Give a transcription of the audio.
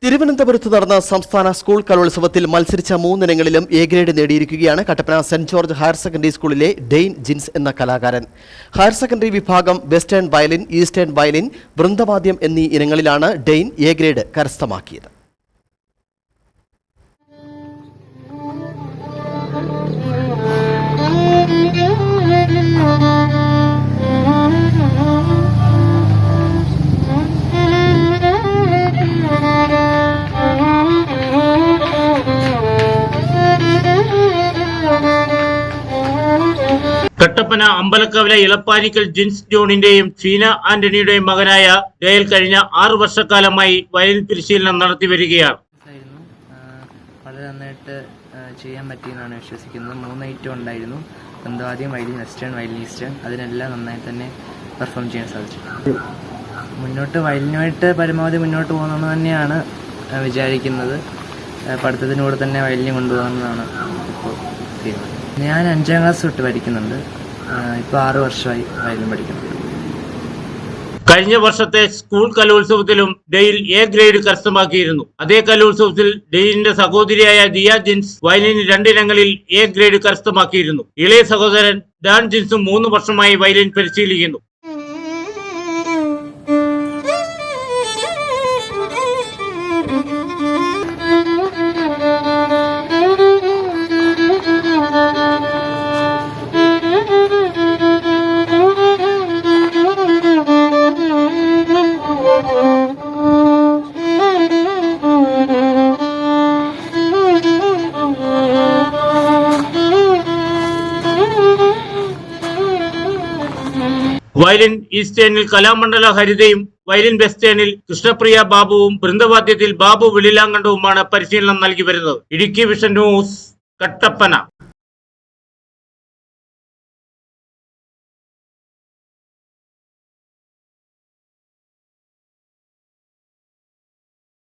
തിരുവനന്തപുരത്ത് നടന്ന സംസ്ഥാന സ്കൂൾ കലോത്സവത്തിൽ മത്സരിച്ച 3 ഇനങ്ങളിലും എ ഗ്രേഡ് നേടിയിരിക്കുകയാണ് Kattappana Saint George higher secondary സ്കൂളിലെ ഡെയിൻ ജിൻസ് എന്ന കലാകാരൻ. ഹയർ സെക്കൻഡറി വിഭാഗം വെസ്റ്റേൺ വയലിൻ, ഈസ്റ്റേൺ വയലിൻ, വൃന്ദവാദ്യം എന്നീ ഇനങ്ങളിലാണ് ഡെയിൻ എ ഗ്രേഡ് കരസ്ഥമാക്കിയത്. കട്ടപ്പന അമ്പലക്കവല ഇളപ്പാനിക്കൽ ജിൻസ് ജോണിന്റെയും ഷീന ആന്റണിയുടെയും മകനായ ഡയൽ കഴിഞ്ഞ 6 വർഷക്കാലമായി വയലിൻ പരിശീലനം നടത്തി വരികയാണ്. വളരെ നന്നായിട്ട് ചെയ്യാൻ പറ്റിയെന്നാണ് വിശ്വസിക്കുന്നത്. 3 ഐറ്റം ഉണ്ടായിരുന്നു: വൃന്ദവാദ്യം, വയലിൻ, വെസ്റ്റേൺ, വയലിൻ, ഈസ്റ്റേൺ. അതിനെല്ലാം നന്നായി തന്നെ പെർഫോം ചെയ്യാൻ സാധിച്ചു. മുന്നോട്ട് വയലിനുമായിട്ട് പരമാവധി മുന്നോട്ട് പോകണമെന്ന് തന്നെയാണ് വിചാരിക്കുന്നത്. പഠിത്തത്തിനൂടെ തന്നെ വയലിനെ കൊണ്ടുപോകണമെന്നാണ് ഇപ്പോൾ തീരുമാനം. ഞാൻ 5ാം ക്ലാസ് തൊട്ട് പഠിക്കുന്നുണ്ട്. ഇപ്പോൾ 6 വർഷമായി വയലിൻ പഠിക്കുന്നത്. കഴിഞ്ഞ വർഷത്തെ സ്കൂൾ കലോത്സവത്തിലും ഡെയിൽ എ ഗ്രേഡ് കരസ്ഥമാക്കിയിരുന്നു. അതേ കലോത്സവത്തിൽ ഡെയിലിന്റെ സഹോദരിയായ ദിയ ജിൻസ് വയലിൻ 2 ഇനങ്ങളിൽ എ ഗ്രേഡ് കരസ്ഥമാക്കിയിരുന്നു. ഇളയ സഹോദരൻ ഡാൻ ജിൻസും 3 വർഷമായി violin പരിശീലിക്കുന്നു. Violin ഈസ്റ്റേണിൽ കലാമണ്ഡല ഹരിതയും, violin വെസ്റ്റേണിൽ Krishnapriya ബാബുവും, വൃന്ദവാദ്യത്തിൽ Babu വെളിലാങ്കണ്ടവുമാണ് പരിശീലനം നൽകി വരുന്നത്. Idukki vision news, Kattappana.